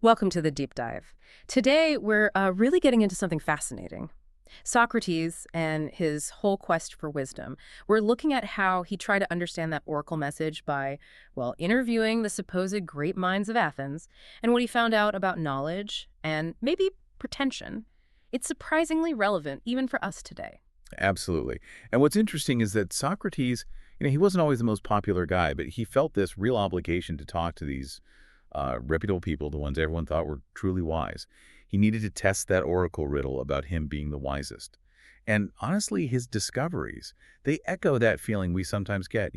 Welcome to the deep dive. Today, we're really getting into something fascinating. Socrates and his whole quest for wisdom. We're looking at how he tried to understand that oracle message by, well, interviewing the supposed great minds of Athens and what he found out about knowledge and maybe pretension. It's surprisingly relevant even for us today. Absolutely. And what's interesting is that Socrates, he wasn't always the most popular guy, but he felt this real obligation to talk to these reputable people, the ones everyone thought were truly wise. He needed to test that oracle riddle about him being the wisest. And honestly, his discoveries, they echo that feeling we sometimes get.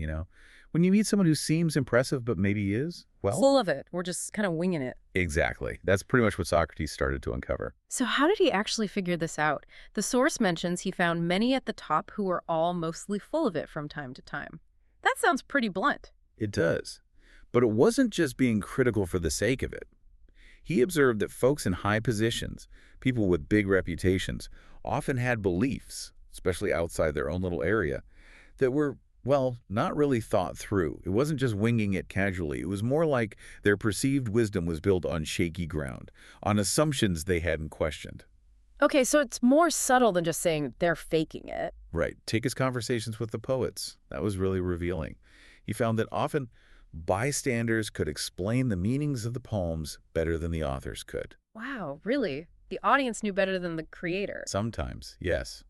When you meet someone who seems impressive but maybe is, well, Full of it. We're just kind of winging it. exactly. That's pretty much what Socrates started to uncover. So how did he actually figure this out? The source mentions he found many at the top who were all mostly full of it from time to time. That sounds pretty blunt. It does. But it wasn't just being critical for the sake of it. He observed that folks in high positions, people with big reputations, often had beliefs, especially outside their own little area, that were, well, not really thought through. It wasn't just winging it casually. It was more like their perceived wisdom was built on shaky ground, on assumptions they hadn't questioned. Okay, so it's more subtle than just saying they're faking it. Right. Take his conversations with the poets. That was really revealing. He found that often bystanders could explain the meanings of the poems better than the authors could. Wow, really? The audience knew better than the creator. Sometimes, yes.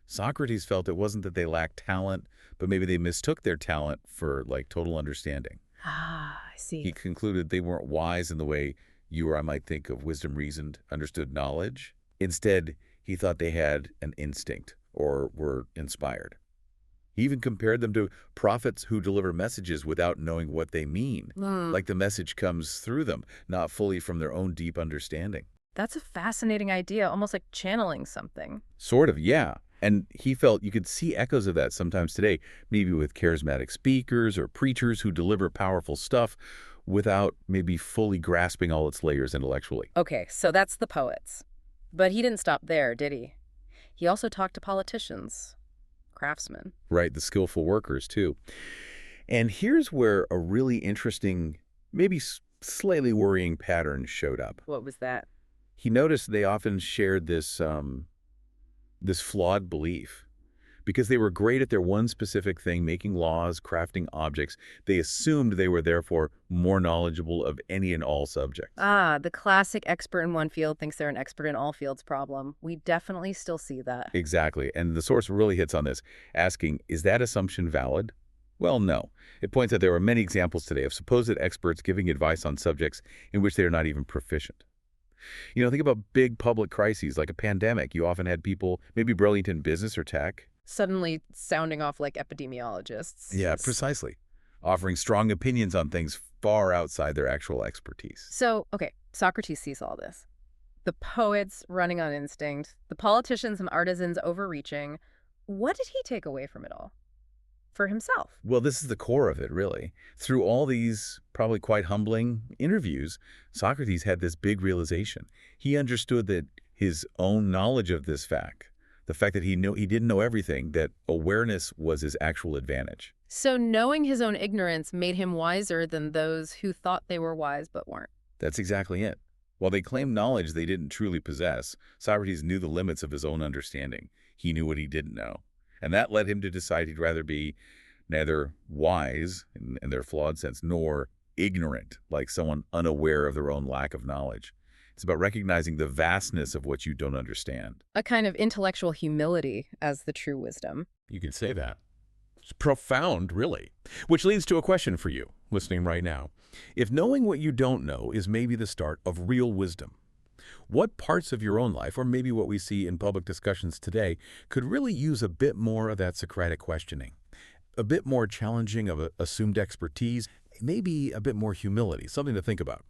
Socrates felt it wasn't that they lacked talent, but maybe they mistook their talent for, like, total understanding. Ah, I He see. concluded they weren't wise in the way you or I might think of wisdom, reasoned, understood knowledge. Instead, he thought they had an instinct or were inspired. He even compared them to prophets who deliver messages without knowing what they mean, Hmm, like the message comes through them, not fully from their own deep understanding. that's a fascinating idea, almost like channeling something. Sort of, yeah. And he felt you could see echoes of that sometimes today, maybe with charismatic speakers or preachers who deliver powerful stuff without maybe fully grasping all its layers intellectually. Okay, so that's the poets. But he didn't stop there, did he? He also talked to politicians, craftsmen. Right, the skillful workers, too. And here's where a really interesting, maybe slightly worrying pattern showed up. What was that? He noticed they often shared this flawed belief. Because they were great at their one specific thing, making laws, crafting objects, they assumed they were therefore more knowledgeable of any and all subjects. Ah, the classic expert in one field thinks they're an expert in all fields problem. We definitely still see that. Exactly. And the source really hits on this, asking, is that assumption valid? Well, no. It points out there are many examples today of supposed experts giving advice on subjects in which they are not even proficient. Think about big public crises like a pandemic. You often had people maybe brilliant in business or tech. Suddenly sounding off like epidemiologists. Yeah, precisely. Offering strong opinions on things far outside their actual expertise. So, okay, Socrates sees all this. The poets running on instinct, the politicians and artisans overreaching. What did he take away from it all? For himself. Well, this is the core of it, really. Through all these probably quite humbling interviews, Socrates had this big realization. He understood that his own knowledge of this fact, the fact that he didn't know everything, that awareness was his actual advantage. So knowing his own ignorance made him wiser than those who thought they were wise but weren't. That's exactly it. While they claimed knowledge they didn't truly possess, Socrates knew the limits of his own understanding. He knew what he didn't know. And that led him to decide he'd rather be neither wise, in their flawed sense, nor ignorant, like someone unaware of their own lack of knowledge. It's about recognizing the vastness of what you don't understand. A kind of intellectual humility as the true wisdom. You can say that. It's profound, really. Which leads to a question for you, listening right now. If knowing what you don't know is maybe the start of real wisdom, what parts of your own life, or maybe what we see in public discussions today, could really use a bit more of that Socratic questioning? A bit more challenging of assumed expertise, maybe a bit more humility, something to think about.